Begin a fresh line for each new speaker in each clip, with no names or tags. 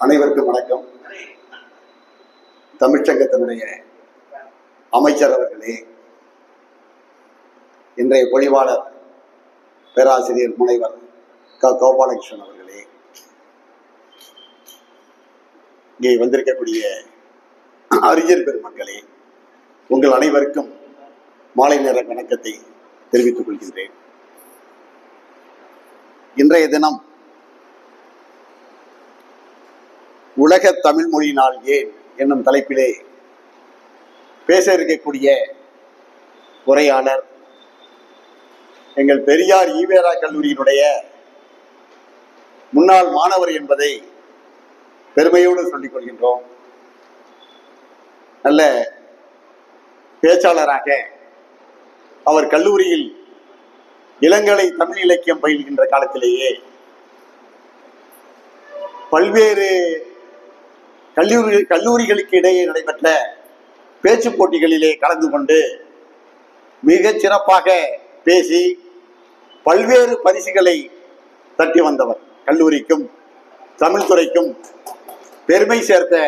அனைவருக்கும் வணக்கம். தமிழ்ச்சங்கத்தினுடைய அமைச்சர் அவர்களே, இன்றைய பொழிவாளர் பேராசிரியர் முனைவர் கோபாலகிருஷ்ணன் அவர்களே, இங்கே வந்திருக்கக்கூடிய அறிஞர் பெருமக்களே, உங்கள் அனைவருக்கும் மாலை நேர வணக்கத்தை தெரிவித்துக் கொள்கின்றேன். இன்றைய தினம் உலக தமிழ் மொழி நாள் ஏன் என்னும் தலைப்பிலே பேச இருக்கக்கூடிய உரையாளர் எங்கள் பெரியார் ஈவேரா கல்லூரியினுடைய முன்னாள் மாணவர் என்பதை பெருமையோடு சொல்லிக் கொள்கின்றோம். நல்ல பேச்சாளராக அவர் கல்லூரியில் இளங்கலை தமிழ் இலக்கியம் பயில்கின்ற காலத்திலேயே பல்வேறு கல்லூரிகளுக்கு இடையே நடைபெற்ற பேச்சு போட்டிகளிலே கலந்து கொண்டு மிகச் சிறப்பாக பேசி பல்வேறு பரிசுகளை தட்டி வந்தவர். கல்லூரிக்கும் தமிழ் துறைக்கும் பெருமை சேர்த்த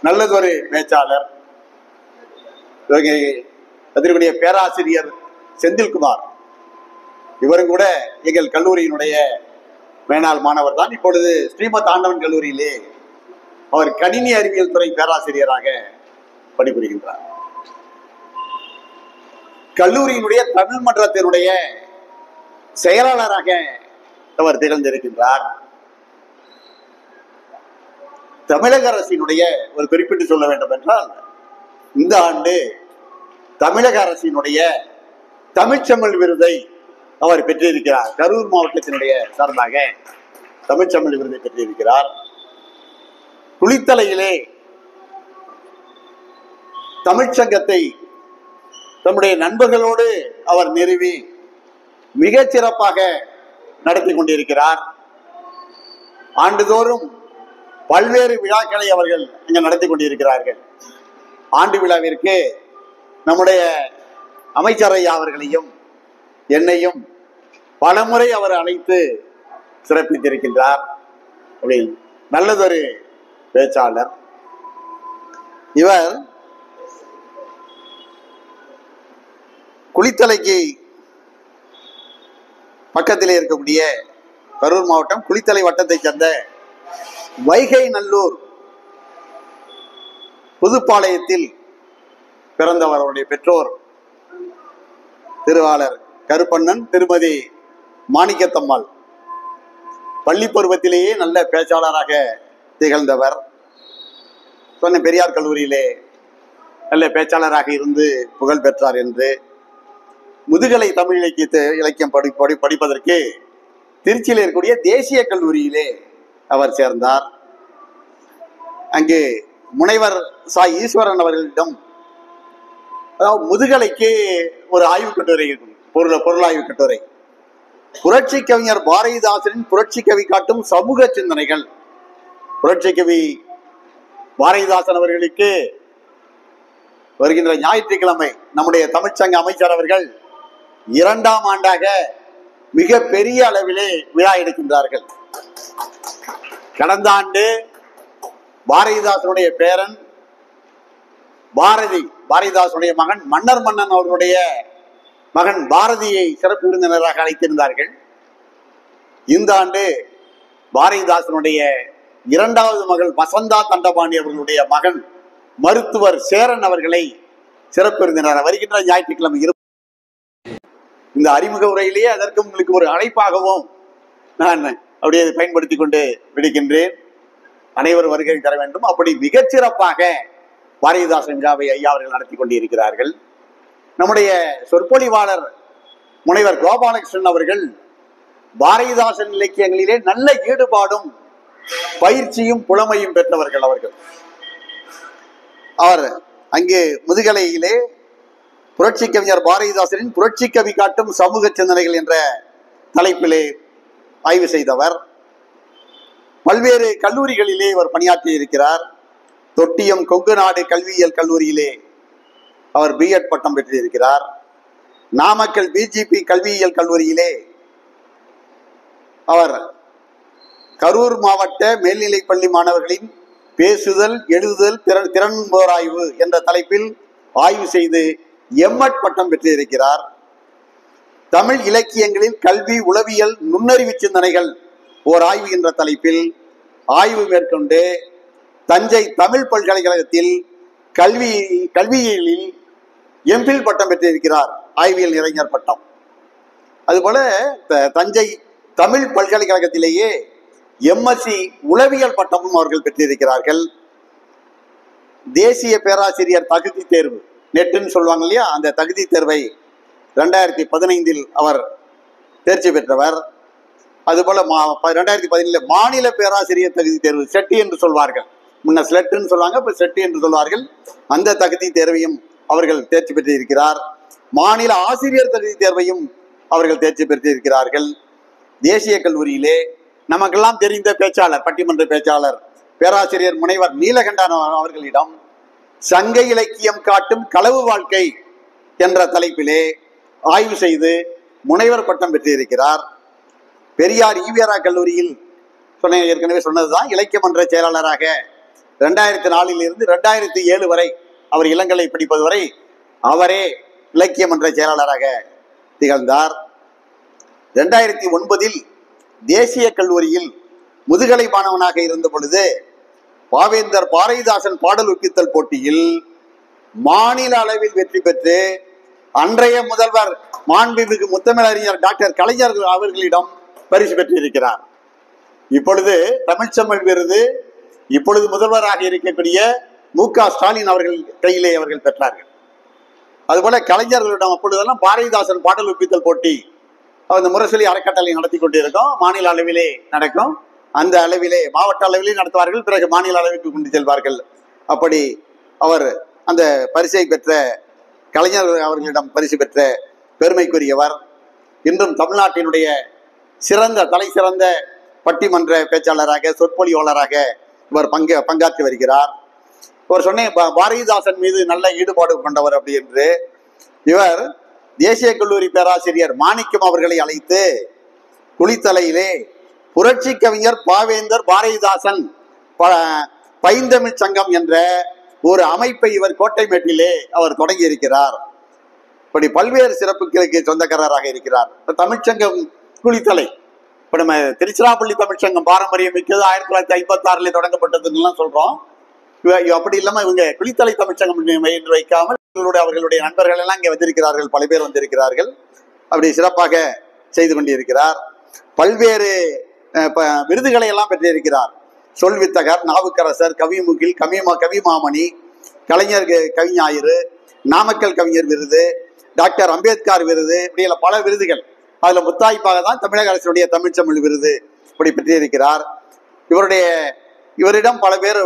நல்லதொரு பேச்சாளர். அதற்குரிய பேராசிரியர் செந்தில்குமார், இவரும் கூட எங்கள் கல்லூரியினுடைய மேனாள் மாணவர் தான். இப்பொழுது ஸ்ரீமத் ஆண்டவன் கல்லூரியிலே அவர் கணினி அறிவியல் துறை பேராசிரியராக பணிபுரிகின்றார். கல்லூரியினுடைய தமிழ் மன்றத்தினுடைய செயலாளராக அவர் திகழ்ந்திருக்கின்றார். தமிழக அரசினுடைய ஒரு குறிப்பிட்டு சொல்ல வேண்டும் என்றால், இந்த ஆண்டு தமிழக அரசினுடைய தமிழ்ச்செம்மல் விருதை அவர் பெற்றிருக்கிறார். கரூர் மாவட்டத்தினுடைய சார்பாக தமிழ்ச்செம்மல் விருதை பெற்றிருக்கிறார். குளித்தலையிலே தமிழ்ச்சங்கத்தை தம்முடைய நண்பர்களோடு அவர் நிறுவி மிகச் சிறப்பாக நடத்தி கொண்டிருக்கிறார். ஆண்டுதோறும் பல்வேறு விழாக்களை அவர்கள் இங்கு நடத்தி கொண்டிருக்கிறார்கள். ஆண்டு விழாவிற்கு நம்முடைய அமைச்சர் ஐயா அவர்களையும் என்னையும் பலமுறை அவர் அழைத்து சிறப்பித்திருக்கின்றார். நல்லதொரு பேச்சாளர். இவர் குளித்தலைக்கு பக்கத்திலே இருக்கக்கூடிய கரூர் மாவட்டம் குளித்தலை வட்டத்தை சேர்ந்த வைகை நல்லூர் புதுப்பாளையத்தில் பிறந்தவர். அவருடைய பெற்றோர் திருவாளர் கருப்பண்ணன், திருமதி மாணிக்கத்தம்மாள். பள்ளி பருவத்திலேயே நல்ல பேச்சாளராக திகழ்ந்தவர். சொன்ன பெரியார் கல்லூரியிலே நல்ல பேச்சாளராக இருந்து புகழ் பெற்றார் என்று முதுகலை தமிழ் இலக்கியம் படிப்பதற்கு திருச்சியில் இருக்கக்கூடிய தேசிய கல்லூரியிலே அவர் சேர்ந்தார். அங்கு முனைவர் சா ஈஸ்வரன் அவர்களிடம், அதாவது முதுகலைக்கு ஒரு ஆய்வு கட்டுரை இருக்கும், பொருளாய்வு கட்டுரை. புரட்சி கவிஞர் பாரதிதாசனின் புரட்சி கவி காட்டும் சமூக சிந்தனைகள். புரட்சி கவி பாரதிதாசன் அவர்களுக்கு வருகின்ற ஞாயிற்றுக்கிழமை நம்முடைய தமிழ்ச்சங்க அமைச்சர் அவர்கள் 2ஆம் ஆண்டாக மிக பெரிய அளவிலே விழா எடுக்கின்றார்கள். கடந்த ஆண்டு பாரதிதாசனுடைய பேரன் பாரதிதாசனுடைய மகன் மன்னர் மன்னன் அவர்களுடைய மகன் பாரதியை சிறப்பு விருந்தினராக அழைத்திருந்தார்கள். இந்த ஆண்டு பாரதிதாசனுடைய 2வது மகள் வசந்தா தண்டபாணி அவர்களுடைய மகன் மருத்துவர் சேரன் அவர்களை சிறப்பு விருந்தினர் வருகின்ற ஞாயிற்றுக்கிழமை இந்த அறிமுக உரையிலேயே அதற்கு உங்களுக்கு ஒரு அழைப்பாகவும் நான் அப்படியே பயன்படுத்தி கொண்டு விடுகின்றேன். அனைவரும் வருகை தர வேண்டும். அப்படி மிகச்சிறப்பாக பாரதிதாசன் விழாவை ஐயா அவர்கள் நடத்தி கொண்டிருக்கிறார்கள். நம்முடைய சொற்பொழிவாளர் முனைவர் கோபாலகிருஷ்ணன் அவர்கள் பாரதிதாசன் இலக்கியங்களிலே நல்ல ஈடுபாடும் பயிற்சியும் புலமையும் பெற்றவர்கள். அவர் அங்கே முதுகலையிலே புரட்சி கவிஞர் பாரதிதாசனின் புரட்சி கவி காட்டும் சமூக சிந்தனைகள் என்ற தலைப்பிலே ஆய்வு செய்தவர். பல்வேறு கல்லூரிகளிலே இவர் பணியாற்றி இருக்கிறார். தொட்டியம் கொங்கு நாடு கல்வியியல் கல்லூரியிலே அவர் B.Ed பட்டம் பெற்றிருக்கிறார். நாமக்கல் BGP கல்வியியல் கல்லூரியிலே அவர் கரூர் மாவட்ட மேல்நிலைப்பள்ளி மாணவர்களின் பேசுதல் எழுதுதல் திறன்போராய்வு என்ற தலைப்பில் ஆய்வு செய்து எம்எட் பட்டம் பெற்றிருக்கிறார். தமிழ் இலக்கியங்களில் கல்வி உளவியல் நுண்ணறிவு சிந்தனைகள் ஓர் ஆய்வு என்ற தலைப்பில் ஆய்வு மேற்கொண்டு தஞ்சை தமிழ் பல்கலைக்கழகத்தில் கல்வியியலில் எம்பில் பட்டம் பெற்றிருக்கிறார், ஆய்வியல் இளைஞர் பட்டம். அதுபோல தஞ்சை தமிழ் பல்கலைக்கழகத்திலேயே எம்எஸ்சி உளவியல் பட்டமும் அவர்கள் பெற்றிருக்கிறார்கள். தேசிய பேராசிரியர் தகுதி தேர்வு நெட்டுன்னு சொல்லுவாங்க இல்லையா, அந்த தகுதி தேர்வை 2015 அவர் தேர்ச்சி பெற்றவர். அதுபோல 2017 மாநில பேராசிரியர் தகுதி தேர்வு செட்டி என்று சொல்வார்கள், முன்ன ஸ்லெட்டுன்னு சொல்லுவாங்க, இப்ப செட்டி என்று சொல்வார்கள். அந்த தகுதி தேர்வையும் அவர்கள் தேர்ச்சி பெற்றிருக்கிறார். மாநில ஆசிரியர் தகுதி தேர்வையும் அவர்கள் தேர்ச்சி பெற்றிருக்கிறார்கள். தேசிய கல்லூரியிலே நமக்கெல்லாம் தெரிந்த பேச்சாளர், பட்டிமன்ற பேச்சாளர் பேராசிரியர் முனைவர் நீலகண்டன் அவர்களிடம் சங்க இலக்கியம் காட்டும் களவு வாழ்க்கை என்ற தலைப்பிலே ஆய்வு செய்து முனைவர் பட்டம் பெற்றிருக்கிறார். பெரியார் ஈவேரா கல்லூரியில் ஏற்கனவே சொன்னதுதான், இலக்கிய மன்ற செயலாளராக 2004 இருந்து 2007 வரை அவர் இளங்கலை படிப்பது வரை அவரே இலக்கிய மன்ற செயலாளராக திகழ்ந்தார். 2009 தேசிய கல்லூரியில் முதுகலை மாணவனாக இருந்த பொழுது பாவேந்தர் பாரதிதாசன் பாடல் ஒப்பித்தல் போட்டியில் மாநில அளவில் வெற்றி பெற்று அன்றைய முதல்வர் மாண்புமிகு முத்தமிழறிஞர் டாக்டர் கலைஞர் அவர்களிடம் பரிசு பெற்றிருக்கிறார். இப்பொழுது தமிழ்ச்செம்மல் விருது இப்பொழுது முதல்வராக இருக்கக்கூடிய மு.க. ஸ்டாலின் அவர்கள் கையிலே அவர்கள் பெற்றார்கள். அதுபோல கலைஞர்களிடம் அப்பொழுதெல்லாம் பாரதிதாசன் பாடல் ஒப்பித்தல் போட்டி அந்த முரசொலி அறக்கட்டளை நடத்தி கொண்டிருக்கோம். மாநில அளவிலே நடக்கும், அந்த அளவிலே மாவட்ட அளவிலே நடத்துவார்கள், பிறகு மாநில அளவிற்கு கொண்டு செல்வார்கள். அப்படி அவர் அந்த பரிசை பெற்ற கலைஞர் அவர்களிடம் பரிசு பெற்ற பெருமைக்குரியவர். இன்றும் தமிழ்நாட்டினுடைய தலை சிறந்த பட்டிமன்ற பேச்சாளராக சொற்பொழிவாளராக இவர் பங்காற்றி வருகிறார். இவர் சொன்னேன் பாரதிதாசன் மீது நல்ல ஈடுபாடு கொண்டவர் அப்படி என்று. இவர் தேசிய கல்லூரி பேராசிரியர் மாணிக்கம் அவர்களை அழைத்து குளித்தலையிலே புரட்சி கவிஞர் பாவேந்தர் பாரதிதாசன் பைந்தமிழ் சங்கம் என்ற ஒரு அமைப்பை இவர் கோட்டைமேட்டிலே அவர் தொடங்கி இருக்கிறார். இப்படி பல்வேறு சிறப்புகளுக்கு சொந்தக்காரராக இருக்கிறார். தமிழ்ச்சங்கம் குளித்தலை, இப்ப நம்ம திருச்சிராப்பள்ளி தமிழ்ச்சங்கம் பாரம்பரியம் மிக்கது 1956 தொடங்கப்பட்டதுன்னு சொல்றோம். அப்படி இல்லாம இவங்க குளித்தலை தமிழ்ச்சங்கம் என்று வைக்காமல் அவர்களுடைய நண்பர்கள் எல்லாம் இங்கே வந்திருக்கிறார்கள், பல பேர் வந்திருக்கிறார்கள். அப்படி சிறப்பாக செய்து கொண்டிருக்கிறார். பல்வேறு விருதுகளை எல்லாம் பெற்றிருக்கிறார். சொல்வித்தகர், நாவுக்கரசர், கவிமுகில், கவிமாமணி, கலைஞர் கவிஞாயிறு, நாமக்கல் கவிஞர் விருது, டாக்டர் அம்பேத்கர் விருது, இப்படி பல விருதுகள். அதுல முத்தாய்ப்பாக தான் தமிழக அரசுடைய தமிழ்ச்செம்மல் விருது இப்படி பெற்றிருக்கிறார். இவரிடம் பல பேர்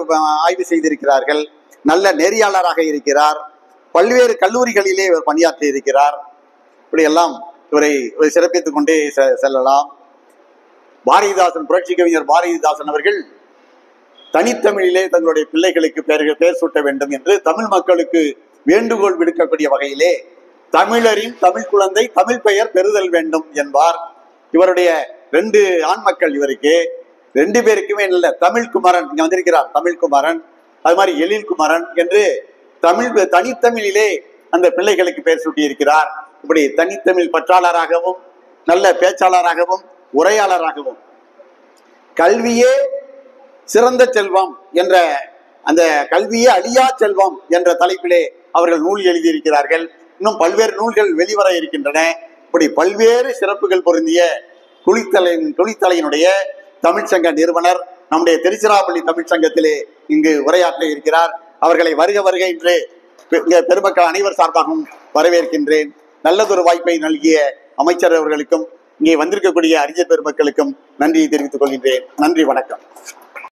ஆய்வு செய்திருக்கிறார்கள். நல்ல நெறியாளராக இருக்கிறார். பல்வேறு கல்லூரிகளிலே இவர் பணியாற்றி இருக்கிறார். இப்படியெல்லாம் இவரை சிறப்பித்துக் கொண்டே செல்லலாம். பாரதிதாசன், புரட்சி கவிஞர் பாரதிதாசன் அவர்கள் தனித்தமிழிலே தங்களுடைய பிள்ளைகளுக்கு பெயர் சூட்ட வேண்டும் என்று தமிழ் மக்களுக்கு வேண்டுகோள் விடுக்கக்கூடிய வகையிலே தமிழரின் தமிழ் குழந்தை தமிழ் பெயர் பெறுதல் வேண்டும் என்பார். இவருடைய 2 ஆண் மக்கள், இவருக்கு 2 பேருக்குமே நல்ல தமிழ்குமரன் இங்க வந்திருக்கிறார், தமிழ்குமரன், அது மாதிரி எழில்குமரன் என்று தனித்தமிழிலே அந்த பிள்ளைகளுக்கு பெயர் சூட்டி இருக்கிறார். இப்படி தனித்தமிழ் பற்றாளராகவும் நல்ல பேச்சாளராகவும் உரையாளராகவும் கல்வியே சிறந்த செல்வம் என்ற அந்த கல்வியே அழியா செல்வம் என்ற தலைப்பிலே அவர்கள் நூல் எழுதியிருக்கிறார்கள். இன்னும் பல்வேறு நூல்கள் வெளிவர இருக்கின்றன. இப்படி பல்வேறு சிறப்புகள் பொருந்திய குளித்தலையினுடைய தமிழ்ச்சங்க நிறுவனர் நம்முடைய திருச்சிராப்பள்ளி தமிழ்ச்சங்கத்திலே இங்கு உரையாற்ற இருக்கிறார். அவர்களை வருக வருக என்று பெருமக்கள் அனைவர் சார்பாகவும் வரவேற்கின்றேன். நல்லதொரு வாய்ப்பை நல்கிய அமைச்சர் அவர்களுக்கும் இங்கே வந்திருக்கக்கூடிய அறிஞர் பெருமக்களுக்கும் நன்றியை தெரிவித்துக் கொள்கின்றேன். நன்றி, வணக்கம்.